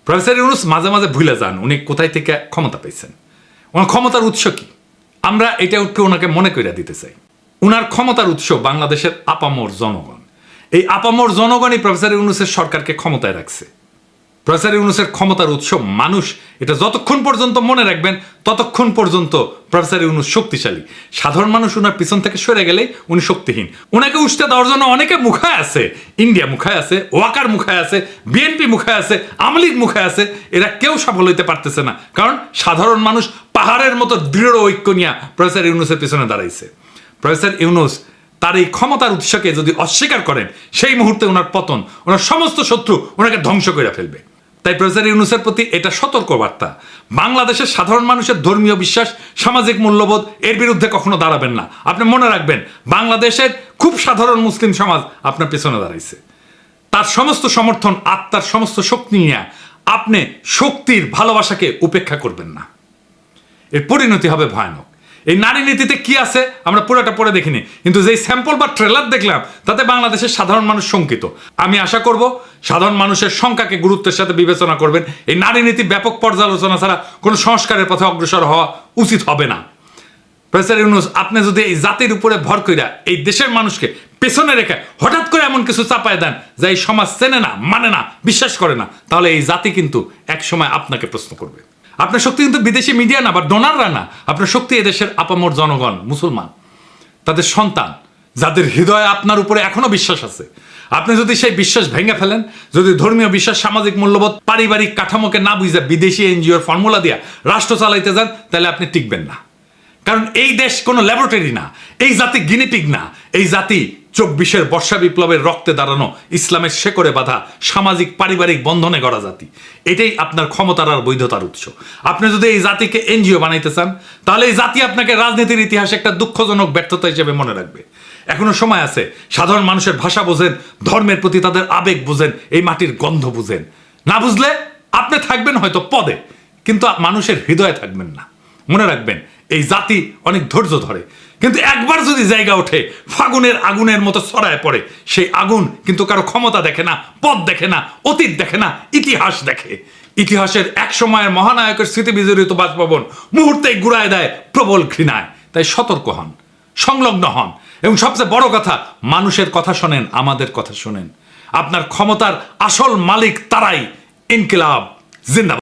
Professor Yunus মাঝে মাঝে ভুলে যান উনি কোথায় থেকে ক্ষমতা পেয়েছেন, ওনার ক্ষমতার উৎস কি। আমরা এটা একটু ওনাকে মনে করিয়া দিতে চাই। উনার ক্ষমতার উৎস বাংলাদেশের আপামর জনগণ। এই আপামর জনগণই প্রফেসর ইউনূসের সরকারকে ক্ষমতায় রাখছে। প্রফেসর ইউনূসের ক্ষমতার উৎস মানুষ, এটা যতক্ষণ পর্যন্ত মনে রাখবেন ততক্ষণ পর্যন্ত প্রফেসর ইউনূস শক্তিশালী। সাধারণ মানুষ উনার পিছন থেকে সরে গেলেই উনি শক্তিহীন। উনাকে উঠতে দেওয়ার জন্য অনেকে মুখায় আছে, ইন্ডিয়া মুখায় আছে, ওয়াকার মুখায় আছে, বিএনপি মুখায় আছে, আওয়ামী লীগ মুখায় আছে। এরা কেউ সফল হইতে পারতেছে না, কারণ সাধারণ মানুষ পাহাড়ের মতো দৃঢ় ঐক্য নিয়ে প্রফেসর ইউনূসের পিছনে দাঁড়াইছে। প্রফেসর ইউনূস তার এই ক্ষমতার উৎসকে যদি অস্বীকার করেন, সেই মুহূর্তে ওনার পতন, ওনার সমস্ত শত্রু ওনাকে ধ্বংস করে ফেলবে। তাই প্রফেসর ইউনূসের প্রতি এটা সতর্ক বার্তা, বাংলাদেশের সাধারণ মানুষের ধর্মীয় বিশ্বাস, সামাজিক মূল্যবোধ এর বিরুদ্ধে কখনো দাঁড়াবেন না। আপনি মনে রাখবেন, বাংলাদেশের খুব সাধারণ মুসলিম সমাজ আপনার পেছনে দাঁড়াইছে। তার সমস্ত সমর্থন, আত্মার সমস্ত শক্তি নিয়ে আপনি শক্তির ভালোবাসাকে উপেক্ষা করবেন না। এর পরিণতি হবে ভয়ানক। এই নারী নীতিতে কি আছে আমরা পুরোটা পড়ে দেখিনি, কিন্তু যেই স্যাম্পল বা ট্রেলার দেখলাম তাতে বাংলাদেশের সাধারণ মানুষ শঙ্কিত। আমি আশা করব সাধারণ মানুষের সংখ্যাকে গুরুত্বের সাথে বিবেচনা করবেন। এই নারী নীতি ব্যাপক পর্যালোচনা ছাড়া কোনো সংস্কারের পথে অগ্রসর হওয়া উচিত হবে না। প্রফেসর ইউনূস, আপনি যদি এই জাতির উপরে ভর কইরা এই দেশের মানুষকে পেছনে রেখে হঠাৎ করে এমন কিছু চাপায় দেন যা এই সমাজ চেনে না, মানে না, বিশ্বাস করে না, তাহলে এই জাতি কিন্তু একসময় আপনাকে প্রশ্ন করবে। আপনার শক্তি কিন্তু বিদেশি মিডিয়া না বা ডোনাররা না, আপনার শক্তি এদেশের আপামর জনগণ, মুসলমান, তাদের সন্তান, যাদের হৃদয়ে আপনার উপরে এখনো বিশ্বাস আছে। আপনি যদি সেই বিশ্বাস ভেঙে ফেলেন, যদি ধর্মীয় বিশ্বাস, সামাজিক মূল্যবোধ, পারিবারিক কাঠামোকে না বুঝে বিদেশি এনজিওর ফর্মুলা দিয়া রাষ্ট্র চালাইতে যান, তাহলে আপনি টিকবেন না। কারণ এই দেশ কোনো ল্যাবরেটরি না, এই জাতি গিনিপিগ না। এই জাতি 24-এর বর্ষা বিপ্লবের রক্তে দাঁড়ানো, ইসলামের শেকড়ে বাঁধা, সামাজিক পারিবারিক বন্ধনে গড়া জাতি। এটাই আপনার ক্ষমতার আর বৈধতার উৎস। আপনি যদি এই জাতিকে এনজিও বানাইতে চান, তাহলে এই জাতি আপনাকে রাজনীতির ইতিহাসে একটা দুঃখজনক ব্যর্থতা হিসেবে মনে রাখবে। এখনো সময় আছে, সাধারণ মানুষের ভাষা বোঝেন, ধর্মের প্রতি তাদের আবেগ বুঝেন, এই মাটির গন্ধ বুঝেন। না বুঝলে আপনি থাকবেন হয়তো পদে, কিন্তু মানুষের হৃদয়ে থাকবেন না। মনে রাখবেন, এই জাতি অনেক ধৈর্য ধরে, কিন্তু একবার যদি জায়গা ওঠে, ফাগুনের আগুনের মতো ছড়ায় পড়ে। সেই আগুন কিন্তু কারো ক্ষমতা দেখে না, পদ দেখে না, অতীত দেখে না, ইতিহাস দেখে। ইতিহাসের এক সময়ের মহানায়কের স্মৃতি বিজড়িত বাসভবন মুহূর্তেই গুড়ায় দেয় প্রবল ঘৃণায়। তাই সতর্ক হন, সংলগ্ন হন, এবং সবচেয়ে বড় কথা, মানুষের কথা শোনেন, আমাদের কথা শোনেন। আপনার ক্ষমতার আসল মালিক তারাই। ইনকিলাব জিন্দাবাদ।